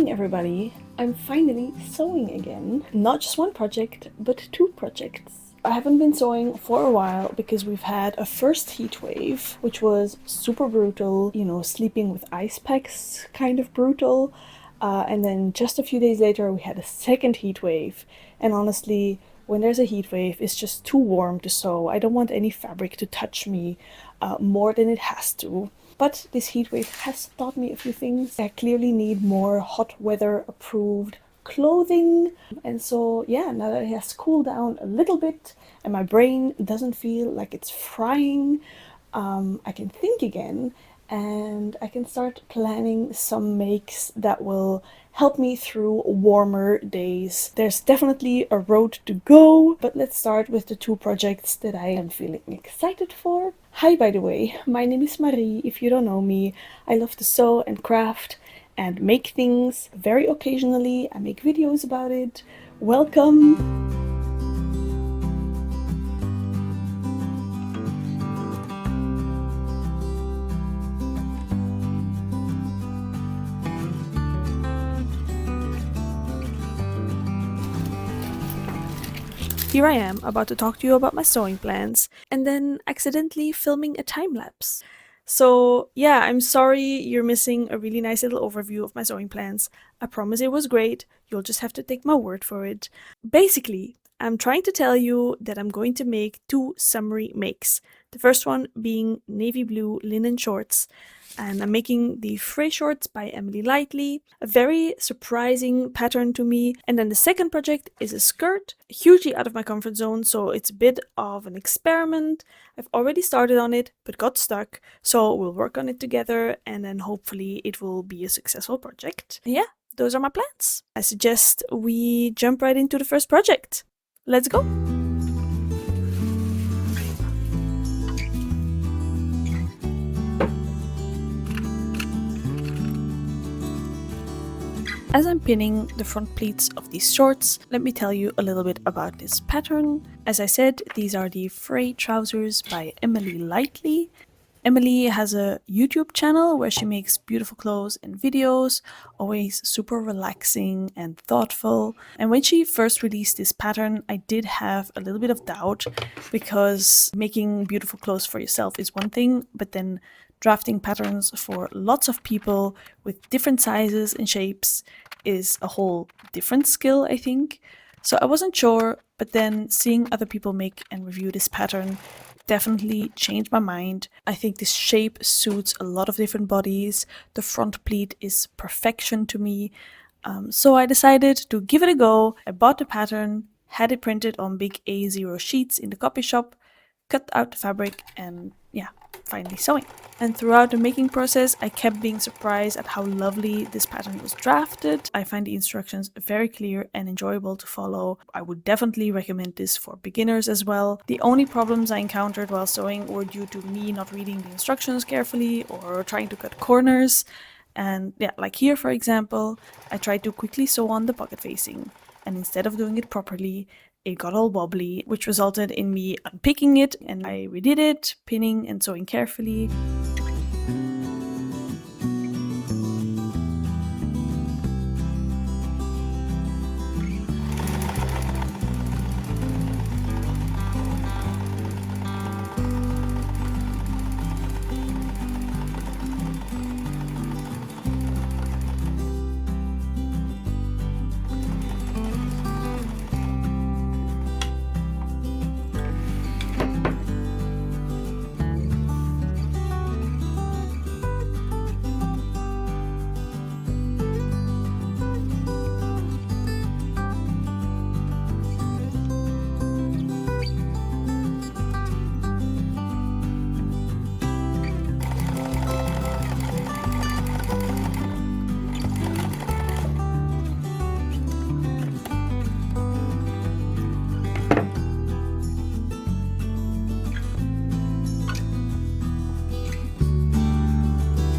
morning everybody! I'm finally sewing again. Not just one project, but two projects. I haven't been sewing for a while because we've had a first heat wave, which was super brutal, you know, sleeping with ice packs kind of brutal. And then just a few days later we had a second heat wave. And honestly, when there's a heat wave, it's just too warm to sew. I don't want any fabric to touch me more than it has to. But this heat wave has taught me a few things. I clearly need more hot weather approved clothing. And so yeah, now that it has cooled down a little bit and my brain doesn't feel like it's frying, I can think again and I can start planning some makes that will help me through warmer days. There's definitely a road to go, but let's start with the two projects that I am feeling excited for. Hi, by the way, my name is Marie. If you don't know me, I love to sew and craft and make things. Very occasionally, I make videos about it. Welcome! Here I am, about to talk to you about my sewing plans, and then accidentally filming a time-lapse. So yeah, I'm sorry you're missing a really nice little overview of my sewing plans. I promise it was great, you'll just have to take my word for it. Basically, I'm trying to tell you that I'm going to make two summery makes. The first one being navy blue linen shorts, and I'm making the Frey Shorts by Emily Lightly, a very surprising pattern to me. And then the second project is a skirt, hugely out of my comfort zone, so it's a bit of an experiment. I've already started on it, but got stuck, so we'll work on it together, and then hopefully it will be a successful project. And yeah, those are my plans. I suggest we jump right into the first project. Let's go! As I'm pinning the front pleats of these shorts, let me tell you a little bit about this pattern. As I said, these are the Frey trousers by Emily Lightly. Emily has a YouTube channel where she makes beautiful clothes and videos, always super relaxing and thoughtful. And when she first released this pattern, I did have a little bit of doubt, because making beautiful clothes for yourself is one thing, but then drafting patterns for lots of people with different sizes and shapes is a whole different skill, I think. So I wasn't sure, but then seeing other people make and review this pattern definitely changed my mind. I think this shape suits a lot of different bodies. The front pleat is perfection to me. So I decided to give it a go. I bought the pattern, had it printed on big A0 sheets in the copy shop, cut out the fabric, and yeah, finally sewing. And throughout the making process, I kept being surprised at how lovely this pattern was drafted. I find the instructions very clear and enjoyable to follow. I would definitely recommend this for beginners as well. The only problems I encountered while sewing were due to me not reading the instructions carefully or trying to cut corners. And yeah, like here for example, I tried to quickly sew on the pocket facing, and instead of doing it properly, it got all wobbly, which resulted in me unpicking it, and I redid it, pinning and sewing carefully.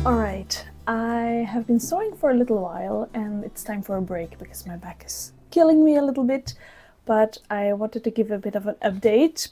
Alright, I have been sewing for a little while and it's time for a break because my back is killing me a little bit, but I wanted to give a bit of an update.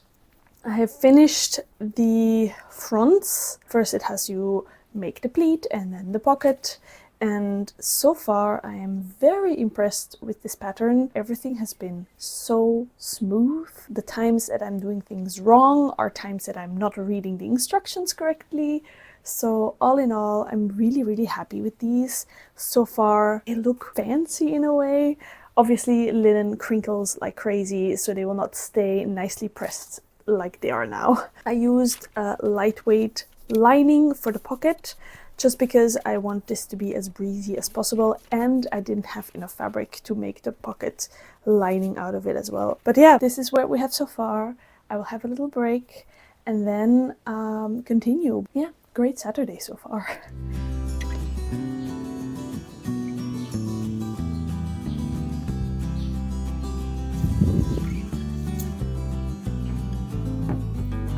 I have finished the fronts. First it has you make the pleat and then the pocket, And so far I am very impressed with this pattern. Everything has been so smooth. The times that I'm doing things wrong are times that I'm not reading the instructions correctly. So all in all, I'm really happy with these. So far they look fancy in a way. Obviously linen crinkles like crazy, so they will not stay nicely pressed like they are now. I used a lightweight lining for the pocket just because I want this to be as breezy as possible, and I didn't have enough fabric to make the pocket lining out of it as well. But yeah, this is what we have so far. I will have a little break and then continue. Yeah, great Saturday so far.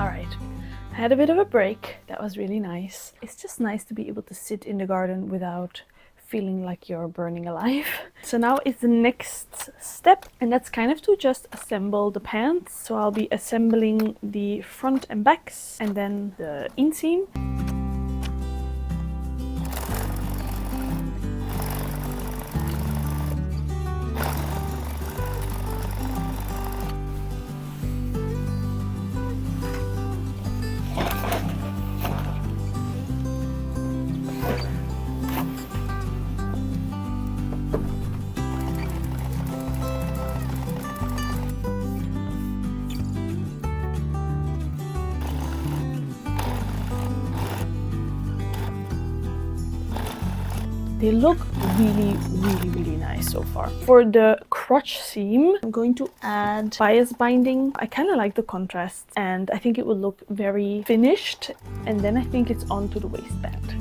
All right. I had a bit of a break. That was really nice. It's just nice to be able to sit in the garden without feeling like you're burning alive. So now it's the next step, and that's kind of to just assemble the pants. So I'll be assembling the front and backs and then the inseam. They look really nice so far. For the crotch seam, I'm going to add bias binding. I kind of like the contrast and I think it will look very finished. And then I think it's onto the waistband.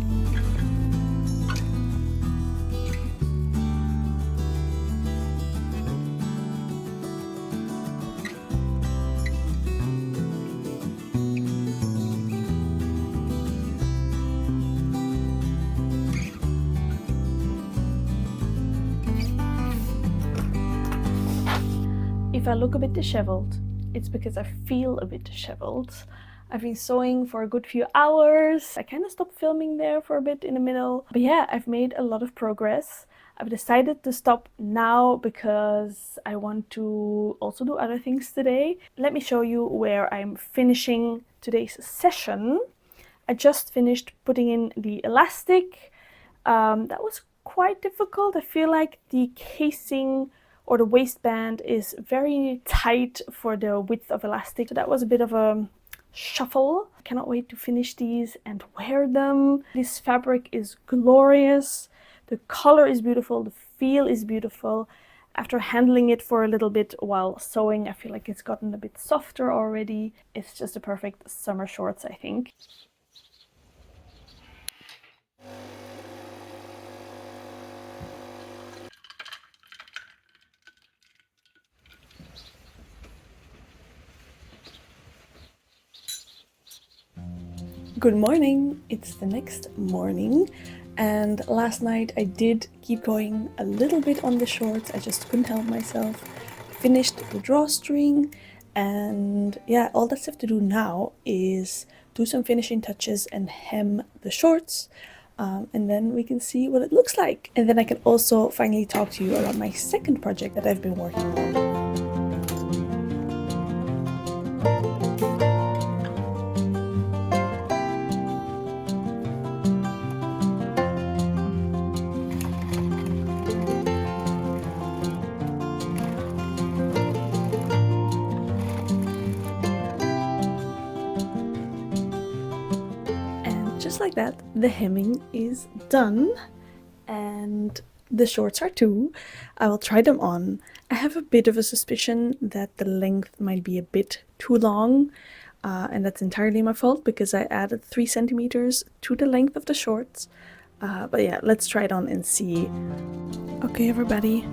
If I look a bit disheveled, it's because I feel a bit disheveled. I've been sewing for a good few hours. I kind of stopped filming there for a bit in the middle. But yeah, I've made a lot of progress. I've decided to stop now because I want to also do other things today. Let me show you where I'm finishing today's session. I just finished putting in the elastic. That was quite difficult. I feel like the casing or the waistband is very tight for the width of elastic. So that was a bit of a shuffle. I cannot wait to finish these and wear them. This fabric is glorious. The color is beautiful. The feel is beautiful. After handling it for a little bit while sewing, I feel like it's gotten a bit softer already. It's just a perfect summer shorts, I think. Good morning! It's the next morning, and last night I did keep going a little bit on the shorts. I just couldn't help myself. Finished the drawstring, and yeah, all that's left to do now is do some finishing touches and hem the shorts. And then we can see what it looks like. And then I can also finally talk to you about my second project that I've been working on. Just like that, the hemming is done, and the shorts are too. I will try them on. I have a bit of a suspicion that the length might be a bit too long, and that's entirely my fault because I added 3 centimeters to the length of the shorts. But yeah, let's try it on and see. Okay, everybody,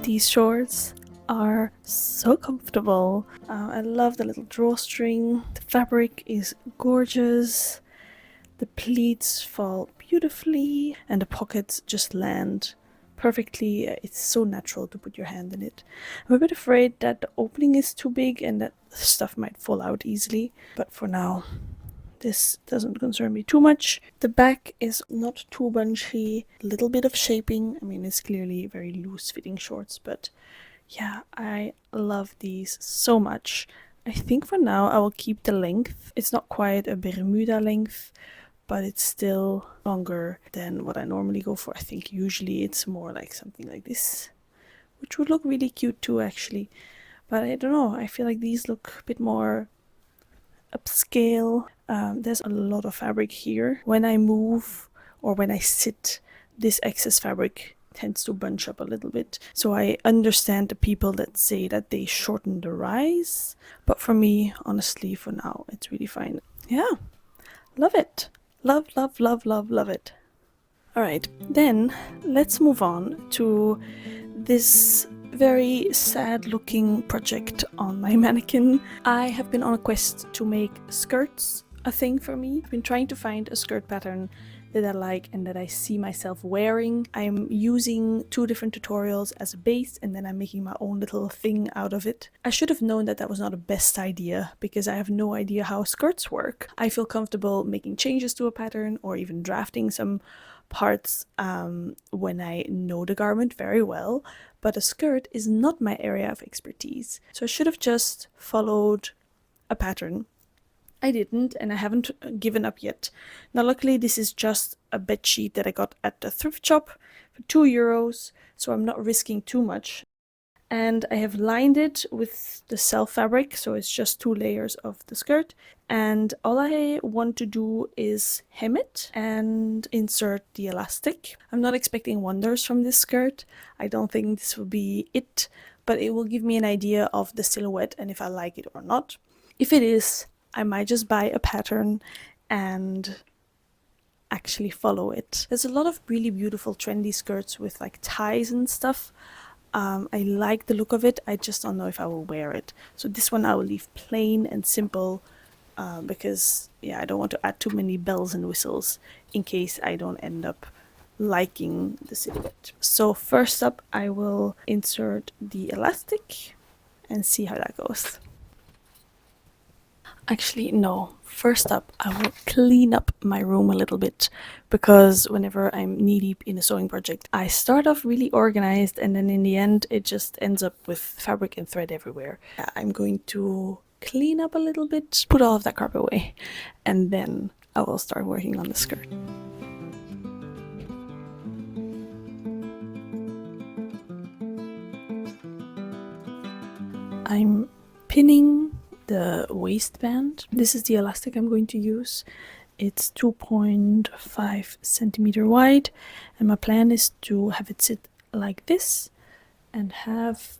these shorts are so comfortable. I love the little drawstring. The fabric is gorgeous. The pleats fall beautifully and the pockets just land perfectly. It's so natural to put your hand in it. I'm a bit afraid that the opening is too big and that stuff might fall out easily, but for now this doesn't concern me too much. The back is not too bunchy, a little bit of shaping. I mean, it's clearly very loose fitting shorts, but yeah, I love these so much. I think for now I will keep the length. It's not quite a Bermuda length, but it's still longer than what I normally go for. I think usually it's more like something like this, which would look really cute too, actually. But I don't know, I feel like these look a bit more upscale. There's a lot of fabric here. When I move or when I sit, this excess fabric tends to bunch up a little bit. So I understand the people that say that they shorten the rise, but for me, honestly, for now, it's really fine. Yeah, love it. Love, love, love, love, love it. Alright, then let's move on to this very sad looking project on my mannequin. I have been on a quest to make skirts a thing for me. I've been trying to find a skirt pattern that I like and that I see myself wearing. I'm using 2 different tutorials as a base and then I'm making my own little thing out of it. I should have known that that was not the best idea because I have no idea how skirts work. I feel comfortable making changes to a pattern or even drafting some parts when I know the garment very well, but a skirt is not my area of expertise. So I should have just followed a pattern. I didn't, and I haven't given up yet. Now luckily this is just a bedsheet that I got at the thrift shop for €2, so I'm not risking too much. And I have lined it with the self fabric, so it's just 2 layers of the skirt. And all I want to do is hem it and insert the elastic. I'm not expecting wonders from this skirt. I don't think this will be it, but it will give me an idea of the silhouette and if I like it or not. If it is, I might just buy a pattern and actually follow it. There's a lot of really beautiful trendy skirts with like ties and stuff. I like the look of it, I just don't know if I will wear it. So this one I will leave plain and simple because yeah, I don't want to add too many bells and whistles in case I don't end up liking the silhouette. So first up I will insert the elastic and see how that goes. Actually, no. First up, I will clean up my room a little bit because whenever I'm knee-deep in a sewing project, I start off really organized and then in the end it just ends up with fabric and thread everywhere. I'm going to clean up a little bit, put all of that crap away, and then I will start working on the skirt. I'm pinning the waistband. This is the elastic I'm going to use. It's 2.5 centimeter wide and my plan is to have it sit like this and have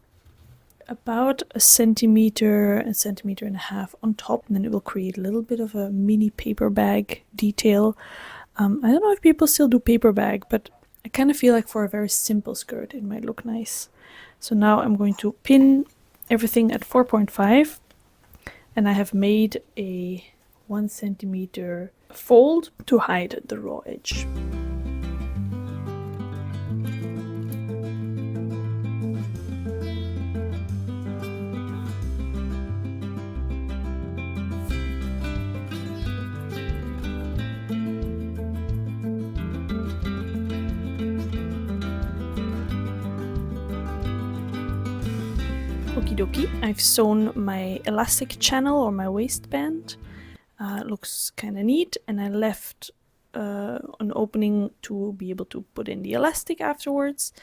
about a centimeter and a half on top, and then it will create a little bit of a mini paper bag detail. I don't know if people still do paper bag, but I kind of feel like for a very simple skirt it might look nice. So now I'm going to pin everything at 4.5 and I have made a 1 centimeter fold to hide the raw edge. Okie dokie, I've sewn my elastic channel or my waistband. Looks kind of neat, and I left an opening to be able to put in the elastic afterwards.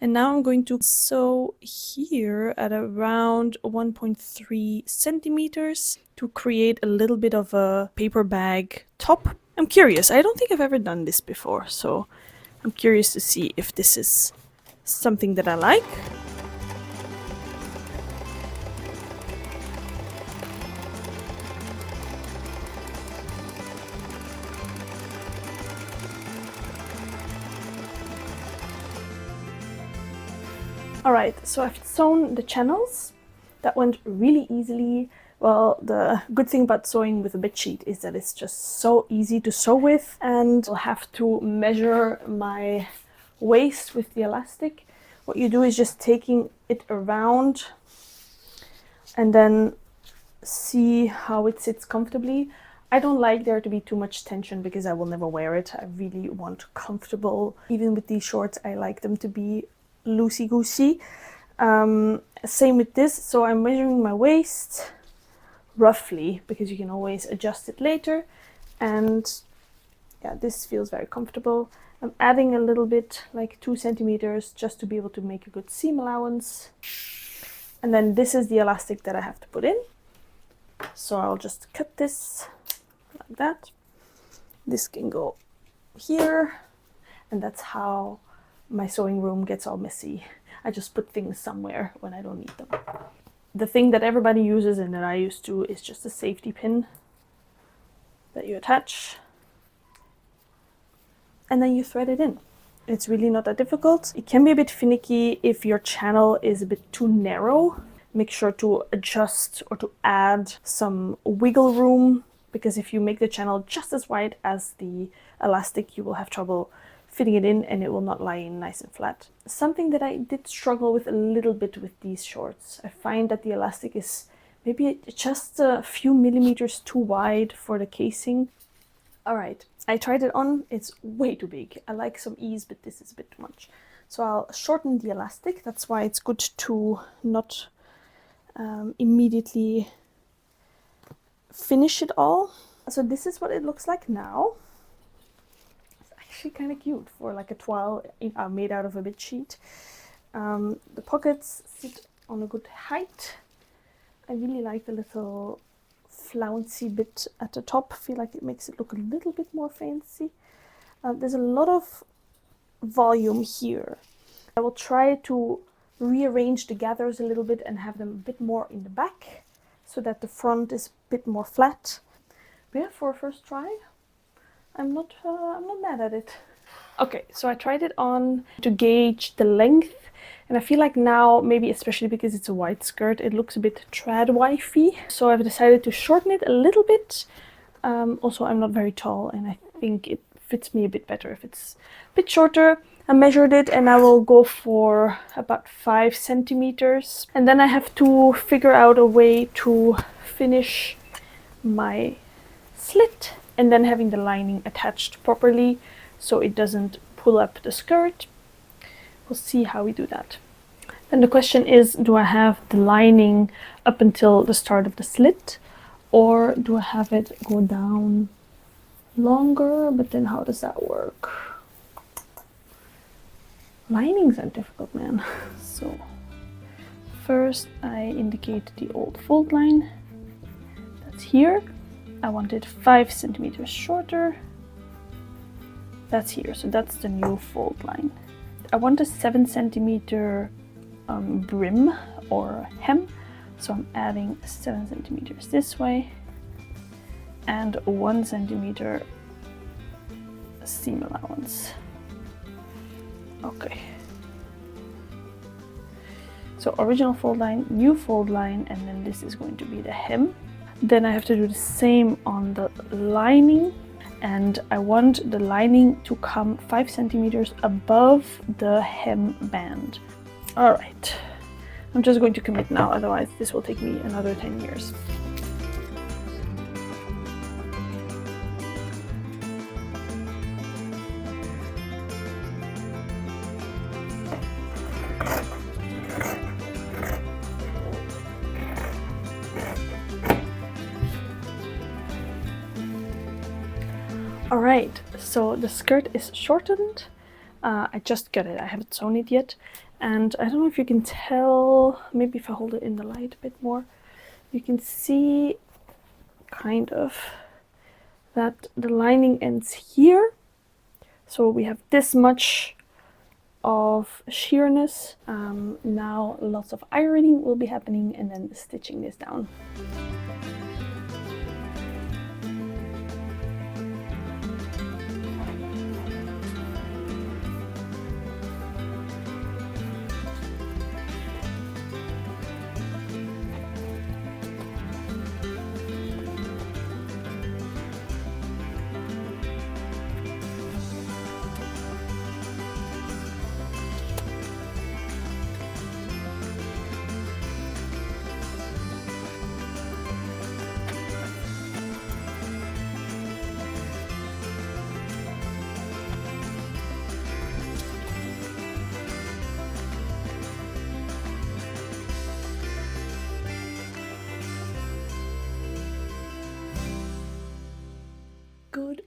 And now I'm going to sew here at around 1.3 centimeters to create a little bit of a paper bag top. I'm curious, I don't think I've ever done this before, so I'm curious to see if this is something that I like. Alright, so I've sewn the channels. That went really easily. Well, the good thing about sewing with a bedsheet is that it's just so easy to sew with, and I'll have to measure my waist with the elastic. What you do is just taking it around and then see how it sits comfortably. I don't like there to be too much tension because I will never wear it. I really want comfortable. Even with these shorts, I like them to be loosey-goosey. Same with this. So I'm measuring my waist roughly because you can always adjust it later. And yeah, this feels very comfortable. I'm adding a little bit, like 2 centimeters, just to be able to make a good seam allowance. And then this is the elastic that I have to put in. So I'll just cut this like that. This can go here, and that's how my sewing room gets all messy. I just put things somewhere when I don't need them. The thing that everybody uses and that I used to is just a safety pin that you attach, and then you thread it in. It's really not that difficult. It can be a bit finicky if your channel is a bit too narrow. Make sure to adjust or to add some wiggle room, because if you make the channel just as wide as the elastic, you will have trouble fitting it in and it will not lie in nice and flat. Something that I did struggle with a little bit with these shorts, I find that the elastic is maybe just a few millimeters too wide for the casing. All right, I tried it on, it's way too big. I like some ease, but this is a bit too much. So I'll shorten the elastic. That's why it's good to not immediately finish it all. So this is what it looks like now. It's actually kind of cute for like a toile made out of a bedsheet. The pockets sit on a good height. I really like the little flouncy bit at the top. I feel like it makes it look a little bit more fancy. There's a lot of volume here. I will try to rearrange the gathers a little bit and have them a bit more in the back so that the front is a bit more flat. But yeah, for a first try, I'm not mad at it. Okay, so I tried it on to gauge the length, and I feel like now, maybe especially because it's a white skirt, it looks a bit trad wifey. So I've decided to shorten it a little bit. Also, I'm not very tall, and I think it fits me a bit better if it's a bit shorter. I measured it and I will go for about 5 centimeters. And then I have to figure out a way to finish my slit and then having the lining attached properly so it doesn't pull up the skirt. We'll see how we do that. Then the question is, do I have the lining up until the start of the slit, or do I have it go down longer? But then how does that work? Linings are difficult, man. So first I indicate the old fold line. That's here. I want it 5 centimeters shorter. That's here, so that's the new fold line. I want a 7 centimeter brim or hem, so I'm adding 7 centimeters this way and 1 centimeter seam allowance. Okay, so original fold line, new fold line, and then this is going to be the hem. Then I have to do the same on the lining, and I want the lining to come 5 centimeters above the hem band. All right, I'm just going to commit now, otherwise this will take me another 10 years. Alright, so the skirt is shortened. I just got it, I haven't sewn it yet. And I don't know if you can tell, maybe if I hold it in the light a bit more, you can see kind of that the lining ends here. So we have this much of sheerness. Now lots of ironing will be happening and then stitching this down.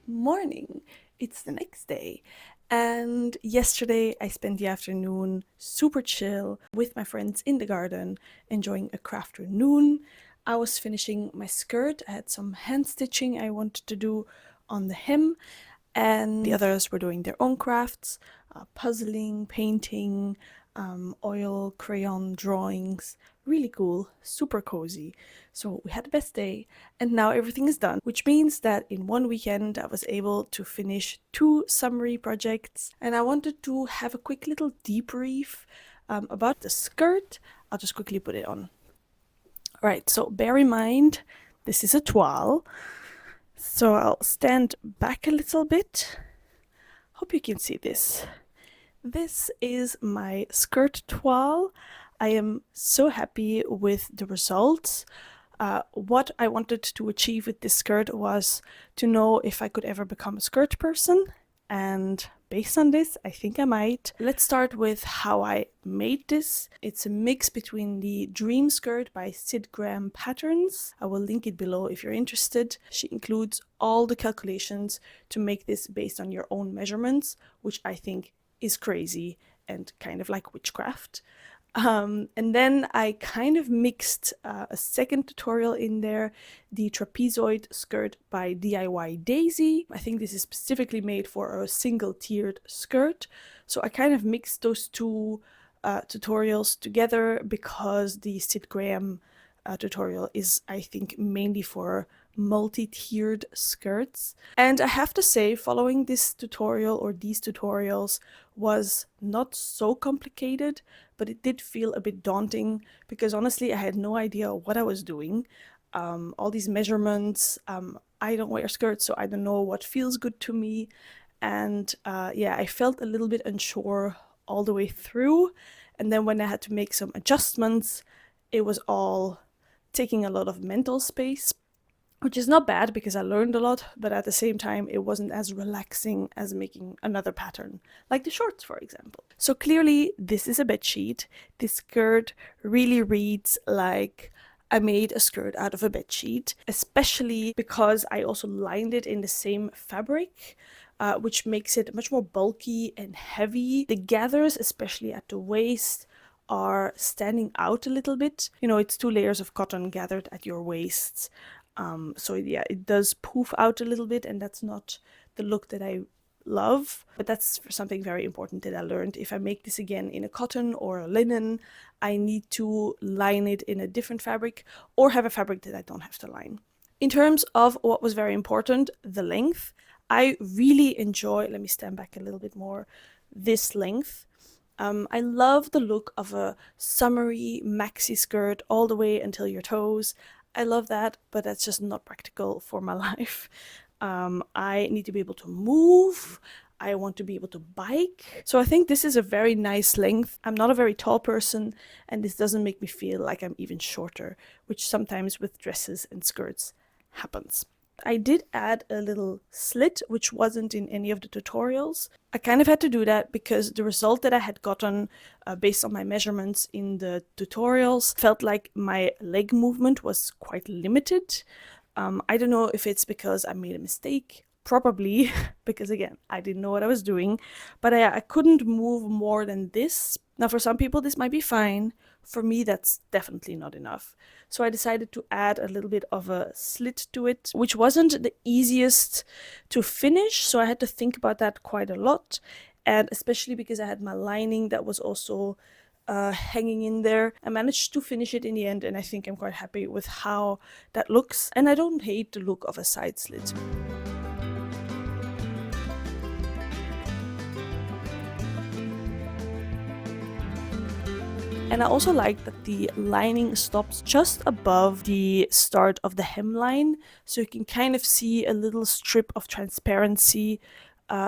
morning. It's the next day. And yesterday I spent the afternoon super chill with my friends in the garden, enjoying a craft afternoon. I was finishing my skirt. I had some hand stitching I wanted to do on the hem, and the others were doing their own crafts, puzzling, painting, oil, crayon drawings. Really cool, super cozy. So we had the best day, and now everything is done, which means that in one weekend I was able to finish 2 summary projects, and I wanted to have a quick little debrief about the skirt. I'll just quickly put it on. Right, so bear in mind, this is a toile. So I'll stand back a little bit. Hope you can see this. This is my skirt toile. I am so happy with the results. What I wanted to achieve with this skirt was to know if I could ever become a skirt person, and based on this, I think I might. Let's start with how I made this. It's a mix between the Dream Skirt by Sid Graham Patterns. I will link it below if you're interested. She includes all the calculations to make this based on your own measurements, which I think is crazy and kind of like witchcraft. And then I kind of mixed a second tutorial in there, the Trapezoid skirt by DIY Daisy. I think this is specifically made for a single tiered skirt. So I kind of mixed those two tutorials together because the Sid Graham tutorial is, I think, mainly for multi-tiered skirts. And I have to say, following this tutorial or these tutorials was not so complicated, but it did feel a bit daunting because honestly I had no idea what I was doing. All these measurements, I don't wear skirts, so I don't know what feels good to me. And yeah, I felt a little bit unsure all the way through. And then when I had to make some adjustments, it was all taking a lot of mental space, which is not bad because I learned a lot, but at the same time, it wasn't as relaxing as making another pattern, like the shorts, for example. So clearly, this is a bedsheet. This skirt really reads like I made a skirt out of a bedsheet, especially because I also lined it in the same fabric, which makes it much more bulky and heavy. The gathers, especially at the waist, are standing out a little bit. You know, it's 2 layers of cotton gathered at your waist. So yeah, it does poof out a little bit, and that's not the look that I love, but that's something very important that I learned. If I make this again in a cotton or a linen, I need to line it in a different fabric or have a fabric that I don't have to line. In terms of what was very important, the length, I really enjoy, let me stand back a little bit more, this length. I love the look of a summery maxi skirt all the way until your toes. I love that, but that's just not practical for my life. I need to be able to move. I want to be able to bike. So I think this is a very nice length. I'm not a very tall person, and this doesn't make me feel like I'm even shorter, which sometimes with dresses and skirts happens. I did add a little slit, which wasn't in any of the tutorials. I kind of had to do that because the result that I had gotten based on my measurements in the tutorials felt like my leg movement was quite limited. I don't know if it's because I made a mistake, probably, because again, I didn't know what I was doing, but I couldn't move more than this. Now, for some people, this might be fine. For me, that's definitely not enough. So I decided to add a little bit of a slit to it, which wasn't the easiest to finish. So I had to think about that quite a lot. And especially because I had my lining that was also hanging in there. I managed to finish it in the end, and I think I'm quite happy with how that looks. And I don't hate the look of a side slit. And I also like that the lining stops just above the start of the hemline, so you can kind of see a little strip of transparency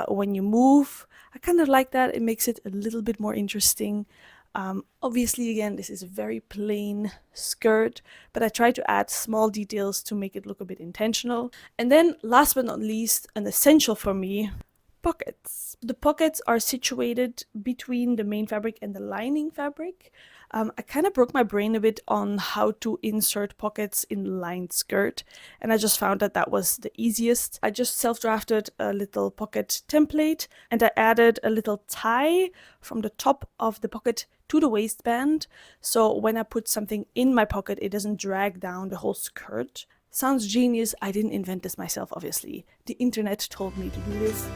when you move. I kind of like that. It makes it a little bit more interesting. Obviously, again, this is a very plain skirt, but I try to add small details to make it look a bit intentional. And then last but not least, an essential for me, pockets. The pockets are situated between the main fabric and the lining fabric. I kind of broke my brain a bit on how to insert pockets in the lined skirt, and I just found that that was the easiest. I just self-drafted a little pocket template, and I added a little tie from the top of the pocket to the waistband, so when I put something in my pocket, it doesn't drag down the whole skirt. Sounds genius. I didn't invent this myself, obviously. The internet told me to do this.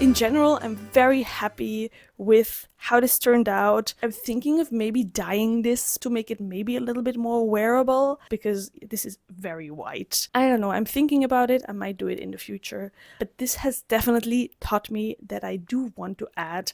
In general, I'm very happy with how this turned out. I'm thinking of maybe dyeing this to make it maybe a little bit more wearable, because this is very white. I don't know, I'm thinking about it. I might do it in the future. But this has definitely taught me that I do want to add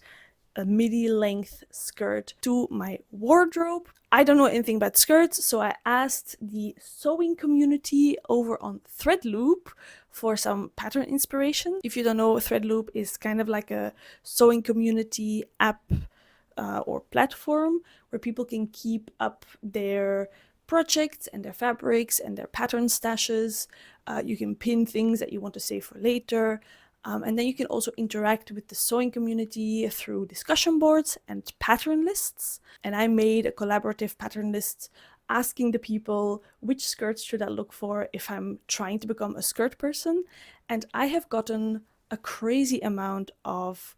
a midi length skirt to my wardrobe. I don't know anything about skirts, so I asked the sewing community over on Threadloop for some pattern inspiration. If you don't know, Threadloop is kind of like a sewing community app or platform where people can keep up their projects and their fabrics and their pattern stashes. You can pin things that you want to save for later. And then you can also interact with the sewing community through discussion boards and pattern lists. And I made a collaborative pattern list asking the people which skirts should I look for if I'm trying to become a skirt person. And I have gotten a crazy amount of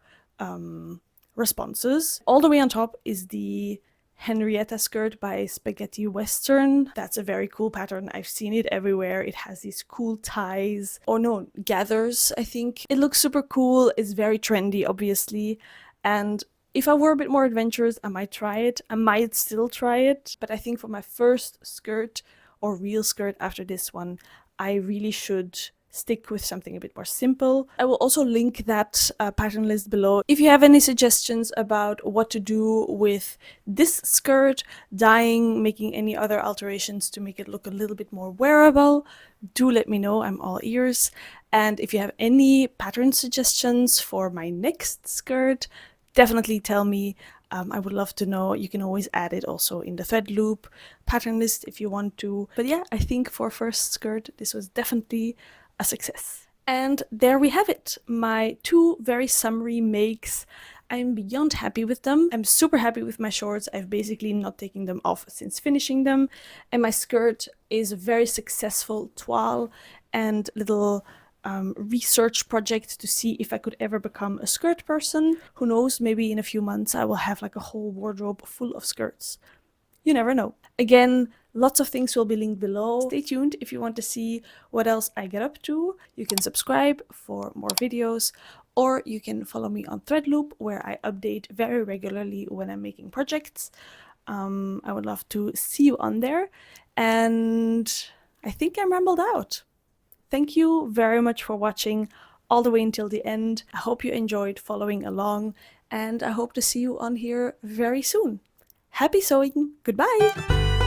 responses. All the way on top is the Henrietta Skirt by Spaghetti Western. That's a very cool pattern. I've seen it everywhere. It has these cool ties, or no, gathers, I think. It looks super cool. It's very trendy, obviously. And if I were a bit more adventurous, I might try it. I might still try it. But I think for my first skirt or real skirt after this one, I really should stick with something a bit more simple. I will also link that pattern list below. If you have any suggestions about what to do with this skirt, dyeing, making any other alterations to make it look a little bit more wearable, do let me know. I'm all ears. And if you have any pattern suggestions for my next skirt, definitely tell me. I would love to know. You can always add it also in the Threadloop pattern list if you want to. But yeah, I think for first skirt, this was definitely a success. And there we have it, my two very summery makes. I'm beyond happy with them. I'm super happy with my shorts. I've basically not taken them off since finishing them. And my skirt is a very successful toile and little research project to see if I could ever become a skirt person. Who knows, maybe in a few months I will have like a whole wardrobe full of skirts. You never know. Again, lots of things will be linked below. Stay tuned if you want to see what else I get up to. You can subscribe for more videos, or you can follow me on Threadloop, where I update very regularly when I'm making projects. I would love to see you on there. And I think I'm rambled out. Thank you very much for watching all the way until the end. I hope you enjoyed following along, and I hope to see you on here very soon. Happy sewing! Goodbye!